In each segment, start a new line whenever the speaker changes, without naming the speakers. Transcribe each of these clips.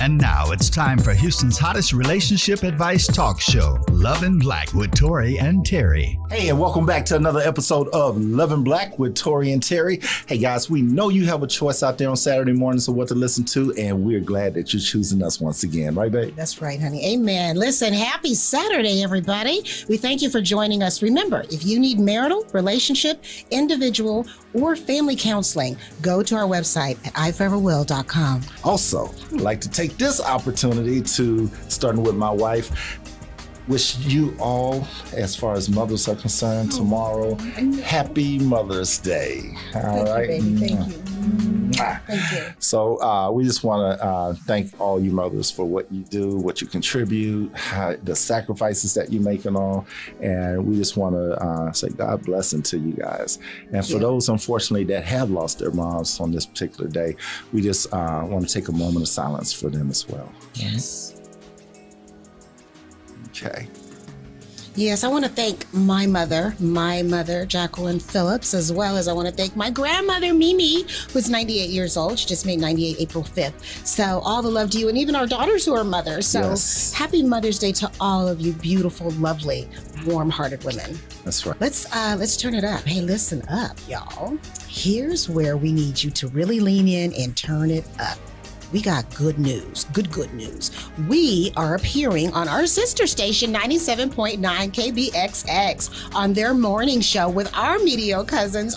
And now it's time for Houston's hottest relationship advice talk show, Love in Black with Tori and Terry.
Hey, and welcome back to another episode of Love in Black with Tori and Terry. Hey guys, we know you have a choice out there on Saturday mornings of what to listen to, and we're glad that you're choosing us once again, right, babe?
That's right, honey. Amen. Listen, happy Saturday, everybody. We thank you for joining us. Remember, if you need marital, relationship, individual, or family counseling, go to our website at iforeverwill.com.
Also, I'd like to take this opportunity to, starting with my wife, wish you all, as far as mothers are concerned, tomorrow, happy Mother's Day. All right.
Thank you, baby. Thank you. Thank you.
So we just want to thank all you mothers for what you do, what you contribute, the sacrifices that you make and all. And we just want to say God blessing to you guys. And for those, unfortunately, that have lost their moms on this particular day, we just want to take a moment of silence for them as well.
Yes.
Okay.
Yes, I want to thank my mother, Jacqueline Phillips, as well as I want to thank my grandmother, Mimi, who's 98 years old. She just made 98 April 5th. So all the love to you, and even our daughters who are mothers. So Happy Mother's Day to all of you beautiful, lovely, warm-hearted women.
That's right.
Let's turn it up. Hey, listen up, y'all. Here's where we need you to really lean in and turn it up. We got good news, good news. We are appearing on our sister station, 97.9 KBXX, on their morning show with our media cousins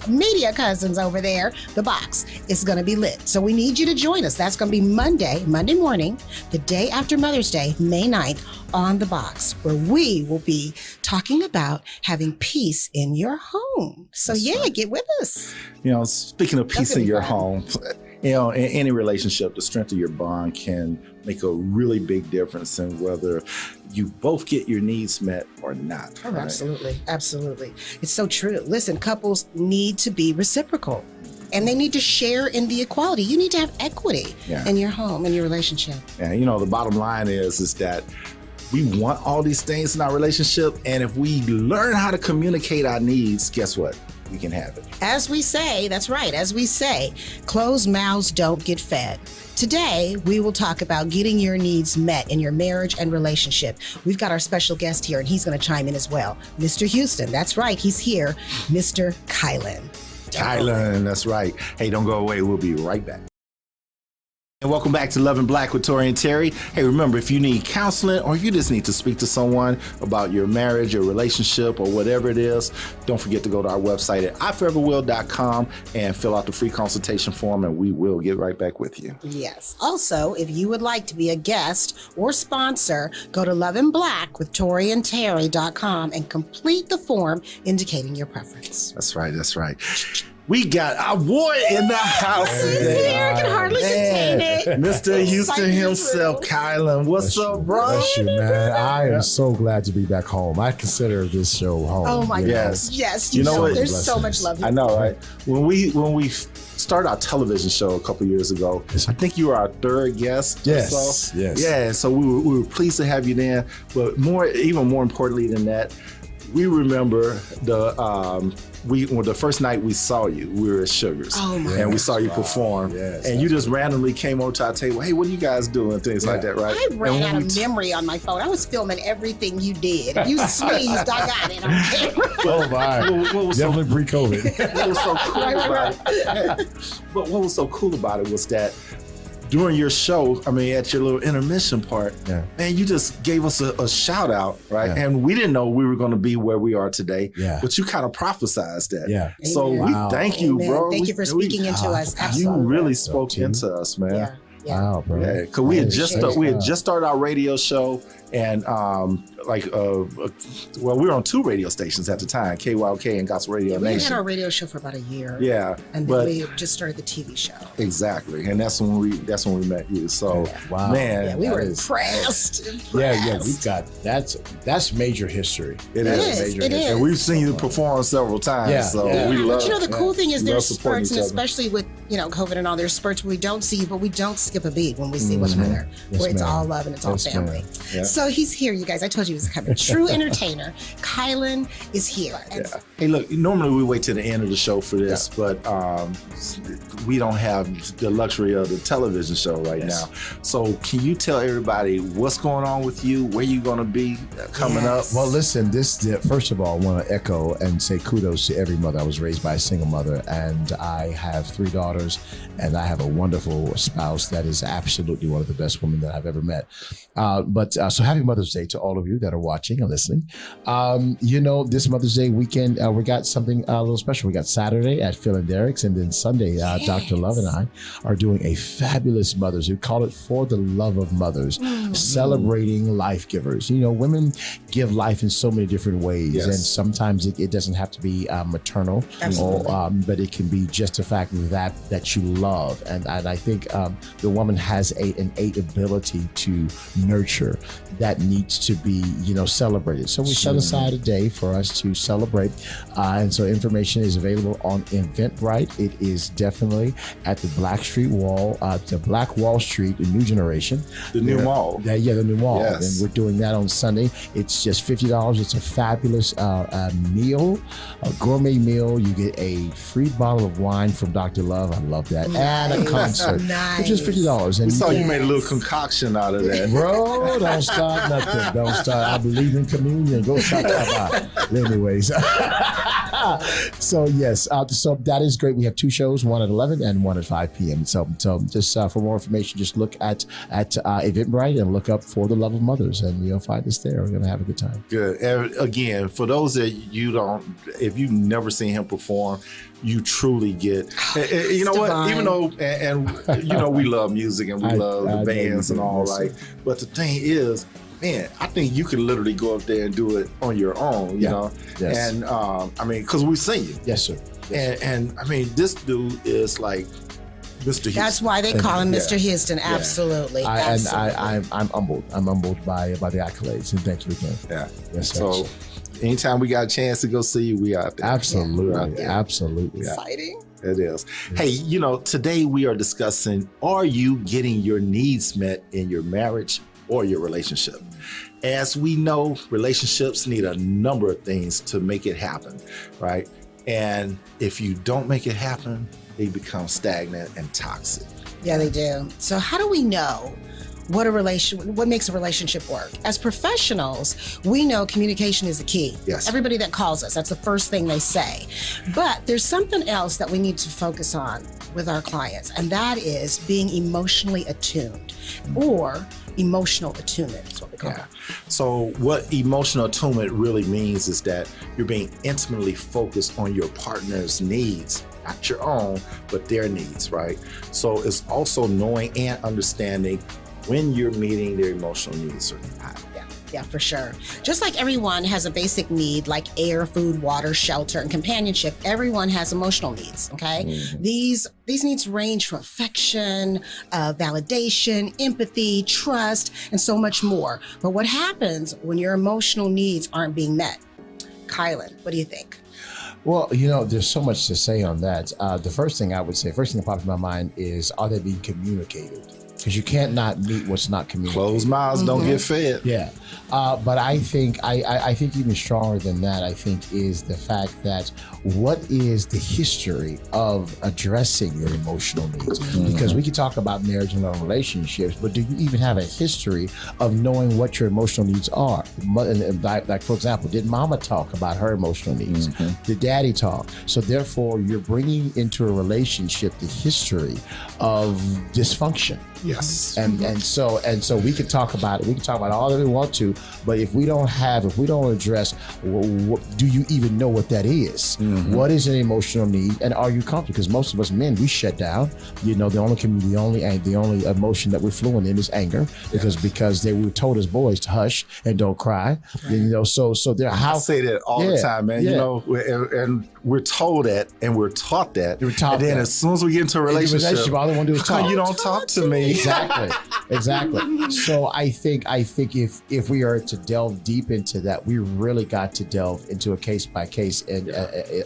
over there. The Box is going to be lit. So we need you to join us. That's going to be Monday morning, the day after Mother's Day, May 9th, on The Box, where we will be talking about having peace in your home. So get with us.
You know, speaking of peace in your home, you know, in any relationship, the strength of your bond can make a really big difference in whether you both get your needs met or not.
Oh,
right?
Absolutely. It's so true. Listen, couples need to be reciprocal, and they need to share in the equality. You need to have equity in your home, in your relationship.
And, you know, the bottom line is that we want all these things in our relationship, and if we learn how to communicate our needs, guess what? We can have it.
As we say, that's right, as we say, closed mouths don't get fed. Today, we will talk about getting your needs met in your marriage and relationship. We've got our special guest here, and he's going to chime in as well. Mr. Houston, that's right, he's here. Mr. Kylan.
Kylan, that's right. Hey, don't go away. We'll be right back. And welcome back to Love in Black with Tori and Terry. Hey, remember, if you need counseling or you just need to speak to someone about your marriage, your relationship, or whatever it is, don't forget to go to our website at iforeverwill.com and fill out the free consultation form, and we will get right back with you.
Yes. Also, if you would like to be a guest or sponsor, go to loveandblack.com and complete the form indicating your preference.
That's right. We got our boy in the house today.
Here, can hardly contain it.
Mr. Houston himself, Kylan. What's up, bro?
Bless you, man. I am so glad to be back home. I consider this show home.
Oh my gosh. Yes. You know what? There's so much love here.
I know, right? When we started our television show a couple years ago, I think you were our third guest.
Yes.
Yeah. So we were pleased to have you there. But even more importantly than that, we remember the first night we saw you, we were at Sugar's.
Oh my
and we saw you perform.
Yes,
and you just randomly came over to our table. Hey, what are you guys doing? Things like that, right?
I ran out of memory on my phone. I was filming everything you did. If you sneezed, I got it on camera.
Oh my. Definitely pre-COVID.
What was so cool about it? But what was so cool about it was that during your show, at your little intermission part, man, you just gave us a shout out, right? Yeah. And we didn't know we were going to be where we are today, but you kind of prophesized that.
Yeah.
So we thank you, bro.
Thank you for speaking into us.
Absolutely. You really spoke into us, man.
Yeah.
Wow, bro.
Yeah, because we had just started our radio show, and we were on two radio stations at the time, KYK and Gospel Radio Nation.
We had our radio show for about a year.
Yeah,
and then we just started the TV show.
Exactly, and that's when we met you. So, man,
we were impressed.
Yeah, we've got that's major history.
It is major history, and we've seen you perform several times.
Yeah,
so we love.
But the cool thing is there's spurts, and especially with COVID and all, there's spurts where we don't see you, but we don't skip a beat when we see one another, where it's all love and it's all family. Yeah. So So he's here, you guys. I told you he was coming. True entertainer. Kylan is here. And
Hey, look, normally we wait to the end of the show for this, but we don't have the luxury of the television show right now. So can you tell everybody what's going on with you, where you going to be coming up?
Well, listen, first of all, I want to echo and say kudos to every mother. I was raised by a single mother, and I have 3 daughters, and I have a wonderful spouse that is absolutely one of the best women that I've ever met. So happy Mother's Day to all of you that are watching and listening. This Mother's Day weekend, we got something a little special. We got Saturday at Phil and Derek's, and then Sunday, Dr. Love and I are doing a fabulous Mother's. We call it For the Love of Mothers, celebrating life givers. Women give life in so many different ways, and sometimes it doesn't have to be maternal, but it can be just the fact that you love. And I think the woman has an innate ability to nurture that needs to be, celebrated. So we set aside a day for us to celebrate. And so information is available on Eventbrite. It is definitely at the Black Wall Street, the new generation.
The new mall.
The new mall.
Yes.
And we're doing that on Sunday. It's just $50. It's a fabulous meal, a gourmet meal. You get a free bottle of wine from Dr. Love. I love that.
Nice.
And a concert.
Nice.
Which is $50. And
We saw you made a little concoction out of that.
Bro, don't start nothing. Don't start. I believe in communion. Go start that. Anyways. So yes, so that is great. We have 2 shows, one at 11 and one at 5 p.m. So just for more information, just look at Eventbrite and look up For the Love of Mothers, and you'll find us there. We're going to have a good time.
Good. And again, for those that if you've never seen him perform, you truly get, you know
divine.
what, even though, we love music and we love the bands and all, right? But the thing is, man, I think you can literally go up there and do it on your own, you know?
Yes.
And because we sing you.
Yes, sir.
And I mean, this dude is like Mr. Houston.
that's why they call him Mr. Houston. Absolutely.
I'm humbled. I'm humbled by the accolades, and thank you again.
Yeah.
Yes,
So anytime we got a chance to go see you, we out there.
absolutely,
We're out there.
absolutely.
Exciting.
It is. Hey, today we are discussing, are you getting your needs met in your marriage or your relationship? As we know, relationships need a number of things to make it happen, right? And if you don't make it happen, they become stagnant and toxic.
Yeah, they do. So how do we know what makes a relationship work? As professionals, we know communication is the key.
Yes.
Everybody that calls us, that's the first thing they say. But there's something else that we need to focus on with our clients, and that is being emotionally attuned, or emotional attunement is what we call it.
So what emotional attunement really means is that you're being intimately focused on your partner's needs, not your own, but their needs, right? So it's also knowing and understanding when you're meeting their emotional needs or not.
Yeah, for sure. Just like everyone has a basic need like air, food, water, shelter, and companionship, everyone has emotional needs, okay?
Mm-hmm.
These needs range from affection, validation, empathy, trust, and so much more. But what happens when your emotional needs aren't being met? Kylan, what do you think?
Well, there's so much to say on that. The first thing that pops in my mind is, are they being communicated? Because you can't not meet what's not communicated.
Closed mouths don't get fed.
Yeah. But I think even stronger than that, I think, is the fact that what is the history of addressing your emotional needs? Because we can talk about marriage and relationships, but do you even have a history of knowing what your emotional needs are? Like for example, did mama talk about her emotional needs? Did daddy talk? So therefore, you're bringing into a relationship the history of dysfunction.
Yes.
And so we can talk about it. We can talk about all that we want to, but if we don't address, do you even know what that is? What is an emotional need, and are you comfortable? Because most of us men, we shut down. The only emotion that we're fluent in is anger, because they were told as boys to hush and don't cry. So there.
I say that all the time, man. And we're told that, and we're taught that. And then as soon as we get into a relationship,
all they want to do is
how
talk.
you don't talk to me?
Exactly. So I think if we are to delve deep into that, we really got to delve into a case by case and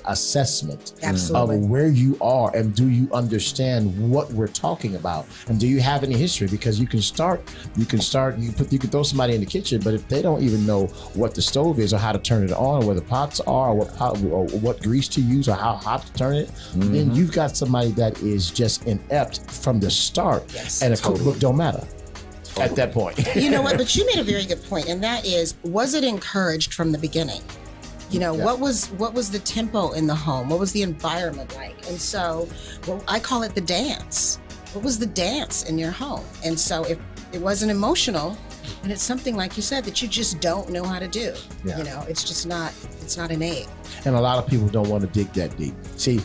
assessment
Absolutely.
of where you are, and do you understand what we're talking about, and do you have any history? Because you can throw somebody in the kitchen, but if they don't even know what the stove is or how to turn it on, or where the pots are, or what grease to use, or how hot to turn it, then you've got somebody that is just inept from the start.
Yes,
and a cookbook don't matter at that point.
You know what? But you made a very good point, and that is, was it encouraged from the beginning? You know, what was the tempo in the home? What was the environment like? And so, I call it the dance. What was the dance in your home? And so, if it wasn't emotional, and it's something, like you said, that you just don't know how to do.
Yeah.
You know, it's not innate.
And a lot of people don't want to dig that deep. See,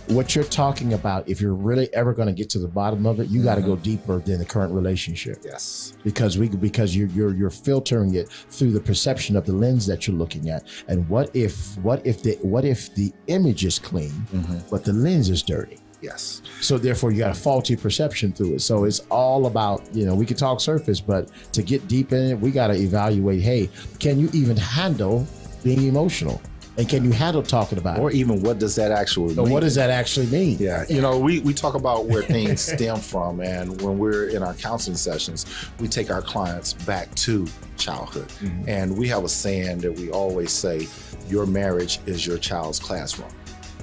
what you're talking about, if you're really ever going to get to the bottom of it, you got to go deeper than the current relationship.
Yes.
Because you're filtering it through the perception of the lens that you're looking at. And what if the image is clean, but the lens is dirty?
Yes.
So therefore you got a faulty perception through it. So it's all about, we can talk surface, but to get deep in it, we got to evaluate, hey, can you even handle being emotional? And can you handle talking about
Or
it?
even what does that actually mean?
What does that actually mean?
Yeah, we talk about where things stem from, and when we're in our counseling sessions, we take our clients back to childhood. And we have a saying that we always say, your marriage is your child's classroom,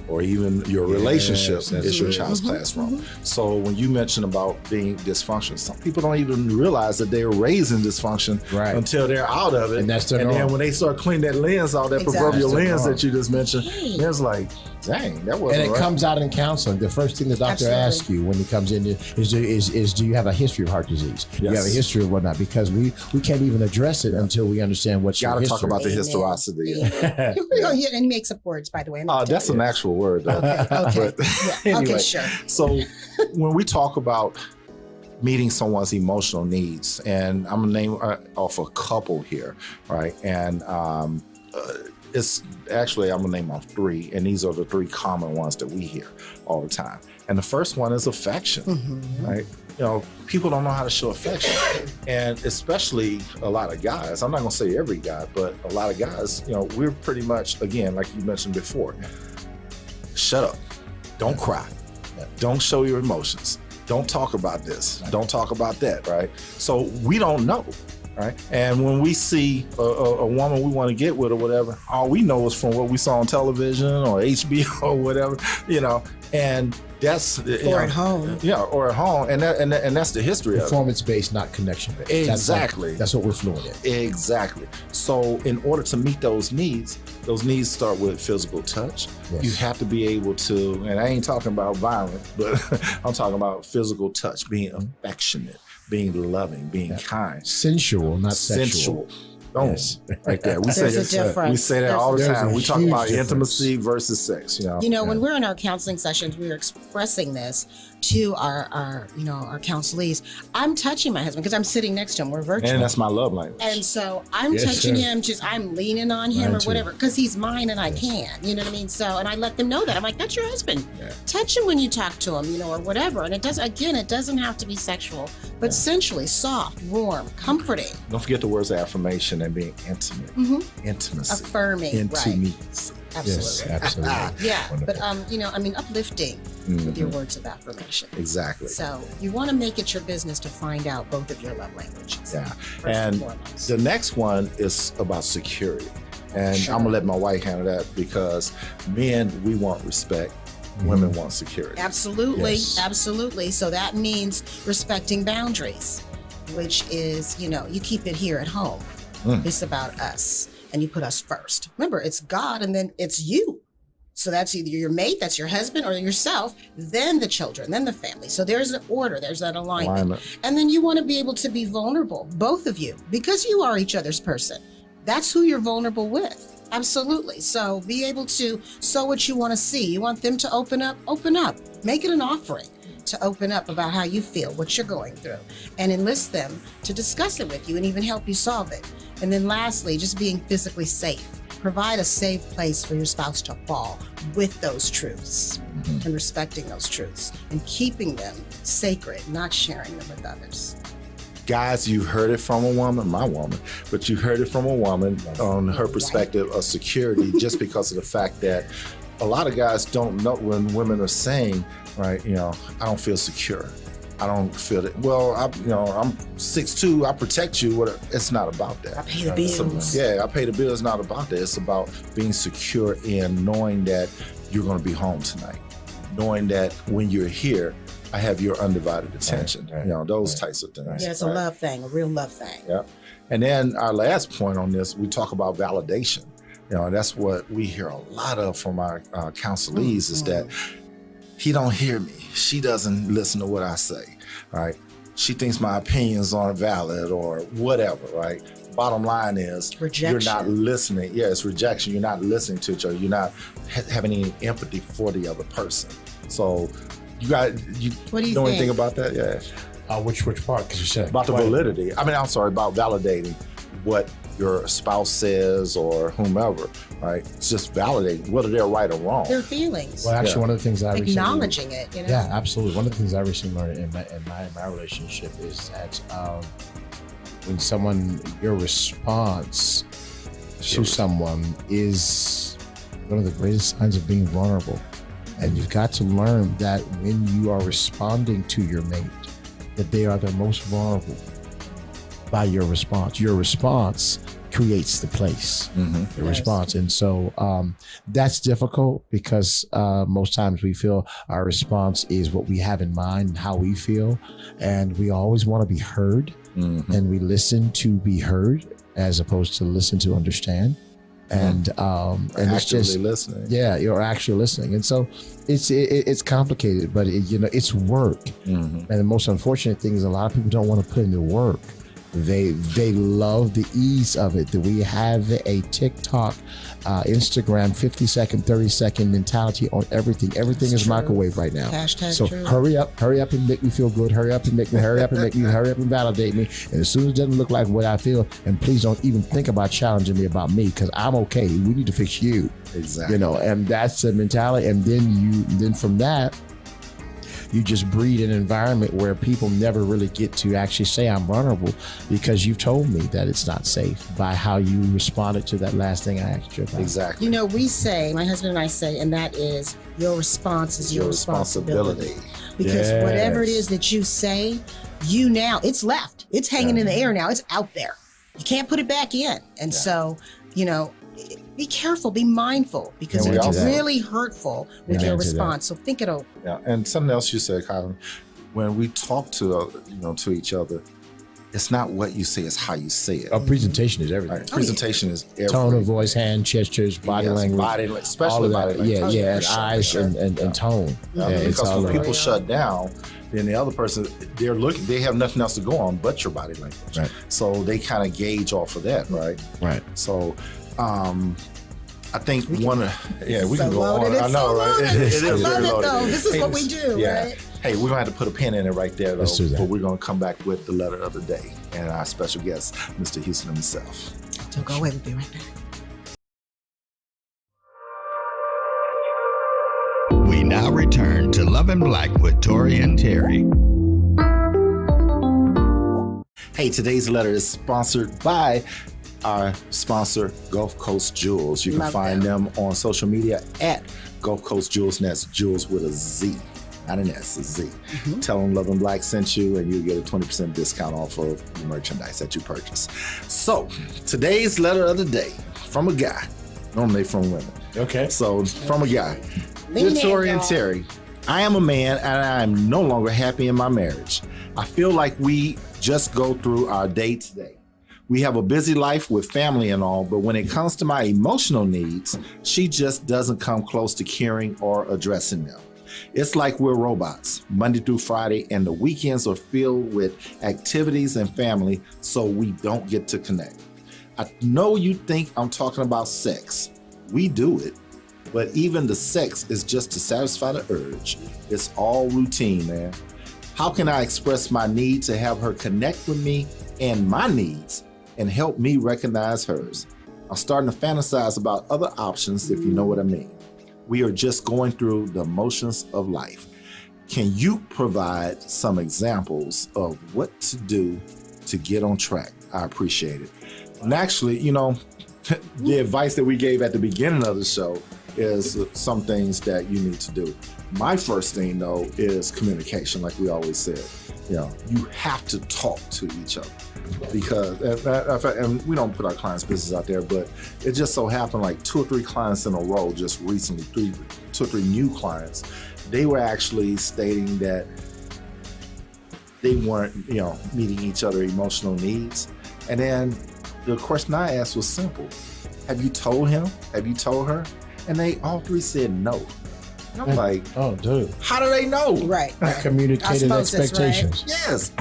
or even your relationship is your child's classroom. So when you mention about being dysfunctional, some people don't even realize that they're raised in dysfunction until they're out of it.
And that's their norm.
then when they start cleaning that lens out, that proverbial lens that you just mentioned, it's like, dang, that wasn't
And it
right.
comes out in counseling. The first thing the doctor asks you when he comes in is do you have a history of heart disease? Do you have a history of whatnot? Because we can't even address it until we understand what's your history.
Gotta talk about the historicity.
And he makes up words, by the way.
That's an actual word, though.
Okay.
But
Yeah.
anyway,
Okay, sure.
So when we talk about meeting someone's emotional needs, and I'm gonna name off a couple here, right? And it's actually, I'm gonna name off three, and these are the three common ones that we hear all the time. And the first one is affection, right? People don't know how to show affection, and especially a lot of guys. I'm not gonna say every guy, but a lot of guys, we're pretty much, again, like you mentioned before, shut up, don't cry, don't show your emotions, don't talk about this, don't talk about that, right? So we don't know. Right. And when we see a woman we want to get with or whatever, all we know is from what we saw on television or HBO or whatever, and that's
At home.
Yeah, or at home. And that's the history of it.
Performance-based, not connection-based.
Exactly.
That's what we're fluent in.
Exactly. So in order to meet those needs start with physical touch.
Yes.
You have to be able to, and I ain't talking about violence, but I'm talking about physical touch, being affectionate, being loving, being kind.
Sensual, not sexual.
Oh,
Yes.
right there. We
There's a difference.
We say that all the
There's
time.
a
We talk
huge
about
difference.
intimacy versus sex.
When we're in our counseling sessions, we're expressing this to our counselees. I'm touching my husband because I'm sitting next to him. We're virtual.
And that's my love language.
And so I'm
Yes,
touching
sir.
him, I'm leaning on him
Mine
or
too.
whatever, because he's mine and I can, you know what I mean? So, and I let them know that. I'm like, that's your husband.
Yeah.
Touch him when you talk to him, or whatever. And it doesn't have to be sexual, but sensually, soft, warm, comforting,
Don't forget the words of affirmation and being intimate. Intimacy.
affirming, right?
Intimacy.
Yes,
Absolutely.
absolutely.
Yeah, but
Wonderful.
uplifting with your words of affirmation.
Exactly.
So you want to make it your business to find out both of your love languages.
Yeah.
First
And
foremost.
the next one is about security. And
Sure.
I'm going to let my wife handle that, because men, we want respect. Women want security.
Absolutely,
Yes.
absolutely. So that means respecting boundaries, which is, you keep it here at home. It's about us, and you put us first. Remember, it's God, and then it's you. So that's either your mate, that's your husband, or yourself, then the children, then the family. So there's an order, there's that alignment. And then you want to be able to be vulnerable, both of you, because you are each other's person. That's who you're vulnerable with. Absolutely. So be able to sow what you want to see. You want them to open up, make it an offering to open up about how you feel, what you're going through, and enlist them to discuss it with you and even help you solve it. And then lastly, just being physically safe. provide a safe place for your spouse to fall with those truths and respecting those truths and keeping them sacred, not sharing them with others.
Guys, you heard it from a woman, my woman, but you heard it from a woman on her perspective of security, just because of the fact that a lot of guys don't know when women are saying, right, I don't feel secure. I don't feel it. Well, I'm 6'2", I protect you. It's not about that.
I pay the bills.
I pay the bills. It's not about that. It's about being secure in knowing that you're going to be home tonight, knowing that when you're here, I have your undivided attention. Those types of things.
Yeah, it's a love thing, a real love thing.
Yeah. And then our last point on this, we talk about validation. That's what we hear a lot of from our counselees is that he don't hear me. She doesn't listen to what I say, right? She thinks my opinions aren't valid or whatever, right? Bottom line is
rejection.
You're not listening. Yeah, it's rejection. You're not listening to each other. You're not having any empathy for the other person. So you
what do you
know
think?
Anything about that? Yeah.
Which part? Because you said
about the validity. I'm sorry, about validating what your spouse says or whomever, right? It's just validating whether they're right or wrong.
Their feelings.
Well, actually, one of the things I
acknowledging it.
Yeah, absolutely. One of the things I recently learned in my relationship is that when your response to someone is one of the greatest signs of being vulnerable, and you've got to learn that when you are responding to your mate, that they are the most vulnerable by your response. Your response creates the place, the response. And so that's difficult because most times we feel our response is what we have in mind and how we feel. And we always want to be heard, and we listen to be heard as opposed to listen to understand. And it's just
listening.
Yeah, you're actually listening. And so it's complicated, but it's work. And the most unfortunate thing is a lot of people don't want to put in the work. They love the ease of it. That we have a TikTok, Instagram, 50-second, 30-second mentality on everything. Everything is microwave right now. So
true.
hurry up and make me feel good. Hurry up and make me hurry up and validate me. And as soon as it doesn't look like what I feel, and please don't even think about challenging me about me, because I'm okay. We need to fix you.
Exactly.
And that's the mentality. And then from that, you just breed an environment where people never really get to actually say I'm vulnerable, because you've told me that it's not safe by how you responded to that last thing I asked you about.
Exactly.
We say, my husband and I say, and that is your response is your responsibility. Because whatever it is that you say, now it's left. It's hanging in the air now. It's out there. You can't put it back in. And so, be careful, be mindful, because it's really hurtful with your response. So think it over.
Yeah, and something else you said, Colin, when we talk to each other, it's not what you say, it's how you say it.
Our presentation is everything.
Right. Presentation is everything.
Tone of voice, hand gestures, body language,
especially body language.
And eyes and tone.
Because when people shut down, then the other person, they have nothing else to go on but your body language.
Right.
So they kind of gauge off of that, right?
Right.
So I think we can go on.
I know, right?
It is
I love
very
it,
loaded.
though. This is what we do, right?
Hey, we're going to have to put a pin in it right there, though.
Let's do that.
But we're going to come back with the letter of the day and our special guest, Mr. Houston himself.
Don't go away. We'll be right back.
We now return to Love and Black with Tori and Terry.
Hey, today's letter is sponsored by our sponsor, Gulf Coast Jewels. You can find them on social media at Gulf Coast Jewels, and that's Jewels with a Z, not an S, a Z. Tell them Love and Black sent you, and you'll get a 20% discount off of the merchandise that you purchase. So, today's letter of the day from a guy, normally from women.
Okay.
So, from a guy. Dear Tori and Terry, I am a man and I am no longer happy in my marriage. I feel like we just go through our day-to-day. We have a busy life with family and all, but when it comes to my emotional needs, she just doesn't come close to caring or addressing them. It's like we're robots, Monday through Friday, and the weekends are filled with activities and family, so we don't get to connect. I know you think I'm talking about sex. We do it, but even the sex is just to satisfy the urge. It's all routine, man. How can I express my need to have her connect with me and my needs and help me recognize hers? are starting to fantasize about other options, if you know what I mean. We are just going through the motions of life. Can you provide some examples of what to do to get on track? I appreciate it. And actually, the advice that we gave at the beginning of the show is some things that you need to do. My first thing, though, is communication, like we always said. You have to talk to each other, because, and we don't put our clients' business out there, but it just so happened like 2 or 3 clients in a row just recently, 2 or 3 new clients, they were actually stating that they weren't, meeting each other's emotional needs. And then the question I asked was simple. Have you told him? Have you told her? And they all 3 said no. And I'm like,
oh, dude,
how do they know?
Right.
Communicated expectations.
Yes.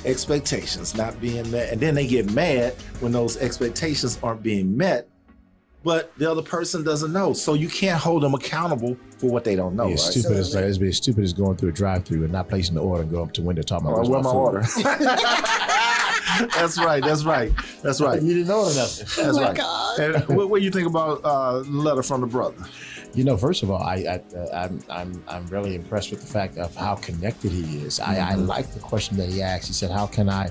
Expectations not being met. And then they get mad when those expectations aren't being met, but the other person doesn't know. So you can't hold them accountable for what they don't know.
It's
right?
stupid. It's as stupid as going through a drive-through and not placing the order and go up to the window talking about
where's my
food.
order. That's right.
You didn't know nothing.
That's right.
God.
And what do you think about the letter from the brother?
First of all, I'm really impressed with the fact of how connected he is. I like the question that he asked. He said, "How can I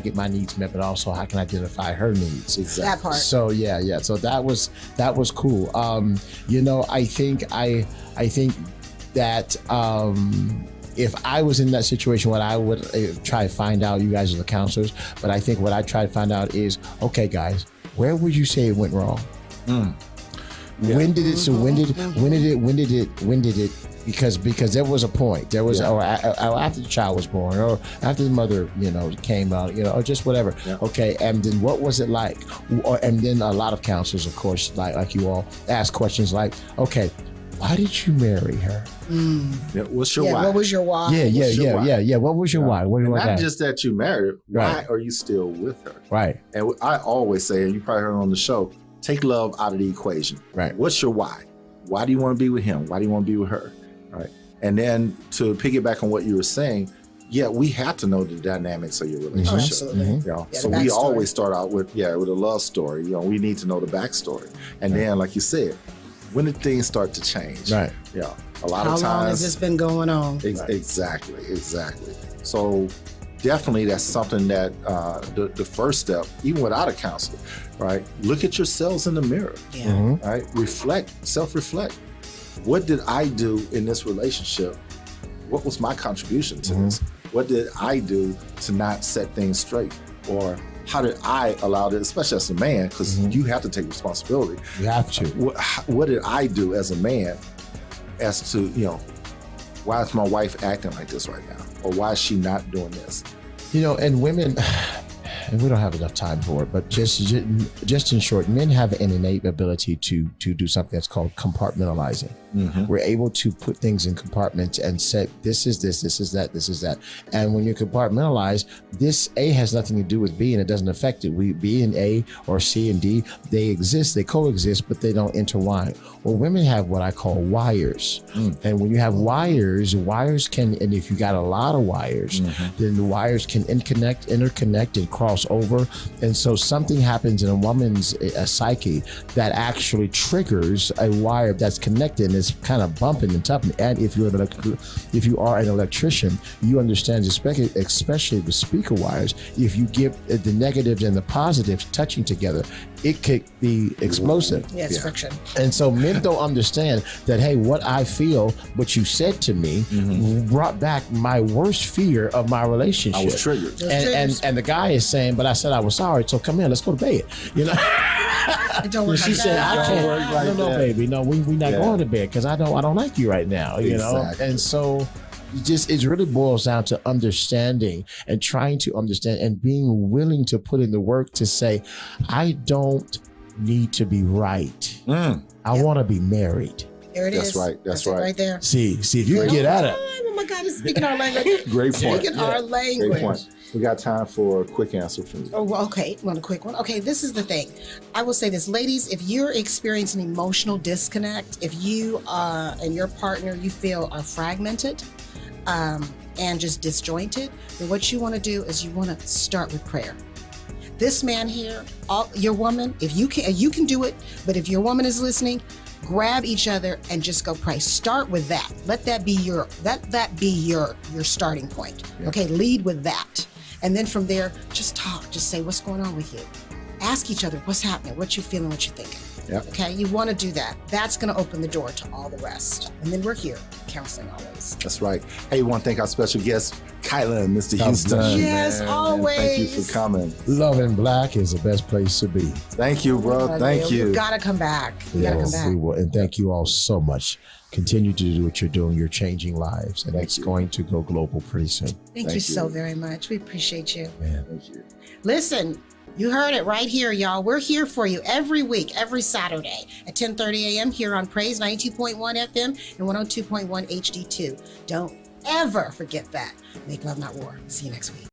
get my needs met, but also how can I identify her needs?"
Exactly.
That part.
So yeah. So that was cool. I think that if I was in that situation, what I would try to find out, you guys are the counselors, but I think what I try to find out is, okay, guys, where would you say it went wrong? Yeah. When did it? Because there was a point. There was, or after the child was born, or after the mother, came out, or just whatever. Yeah. Okay, and then what was it like? And then a lot of counselors, of course, like you all, ask questions like, okay, why did you marry her?
Yeah, what's your why?
What was your why?
Yeah. What was your why? What
not just that you married her, why are you still with her?
Right.
And I always say, and you probably heard on the show, take love out of the equation. Right. What's your why? Why do you want to be with him? Why do you want to be with her? Right. And then to piggyback on what you were saying, we have to know the dynamics of your relationship.
Absolutely.
So we always start out with a love story. We need to know the backstory. And then, like you said, when did things start to change? Right. A lot of times.
How long has this been going on?
Exactly. So definitely that's something that the first step, even without a counselor, right? Look at yourselves in the mirror. Yeah. Right? Self-reflect. What did I do in this relationship? What was my contribution to this? What did I do to not set things straight? Or how did I allow this, especially as a man, because you have to take responsibility.
You have to.
What did I do as a man as to, why is my wife acting like this right now? Or why is she not doing this?
And women, and we don't have enough time for it, but just in short, men have an innate ability to do something that's called compartmentalizing. We're able to put things in compartments and say, this is this is that, this is that. And when you compartmentalize, this A has nothing to do with B and it doesn't affect it. B and A or C and D, they exist, they coexist, but they don't intertwine. Well, women have what I call wires. And when you have wires can, and if you got a lot of wires, then the wires can interconnect and cross over. And so something happens in a woman's psyche that actually triggers a wire that's connected and is kind of bumping and tapping. And if you are an electrician, you understand, especially the speaker wires, if you get the negatives and the positives touching together, it could be explosive.
Yeah, it's friction.
And so men don't understand that, hey, what I feel, what you said to me, brought back my worst fear of my relationship.
I was triggered.
And the guy is saying, but I said I was sorry, so come here, let's go to bed.
It don't work.
She said, I can't.
Like
no, baby, no, we're not going to bed because I don't like you right now.
Exactly.
And so it really boils down to understanding and trying to understand and being willing to put in the work to say, I don't need to be right. I want to be married.
There it is.
That's right.
Right there.
See if you can get at it.
Oh my God, it's speaking our language.
Great point.
Speaking our language.
Great point. We got time for a quick answer from you.
Oh, well, okay. Want a quick one? Okay, this is the thing. I will say this, ladies, if you're experiencing emotional disconnect, if you and your partner, you feel are fragmented and just disjointed, then what you want to do is you want to start with prayer. this man here, your woman, if you can do it, but if your woman is listening, grab each other and just go pray. Start with that. Let that be your starting point.
Yeah.
Okay, lead with that. And then from there, just talk. Just say, what's going on with you? Ask each other, what's happening? What you feeling? What you thinking?
Yep.
Okay, you want to do that. That's going to open the door to all the rest. And then we're here, counseling always.
That's right. Hey, we want to thank our special guests, Kyla and Mr.
God
Houston.
bless.
Yes,
man.
always.
Thank you for coming.
Loving Black is the best place to be.
Thank you, bro. Thank you.
You got to come back. You got to come back.
we will. And thank you all so much. Continue to do what you're doing. You're changing lives, and
Thank
it's
you.
going to go global pretty soon.
Thank you so very much. We appreciate you.
Man.
Thank you.
Listen, you heard it right here, y'all. We're here for you every week, every Saturday at 10:30 a.m. here on Praise 92.1 FM and 102.1 HD2. Don't ever forget that. Make love, not war. See you next week.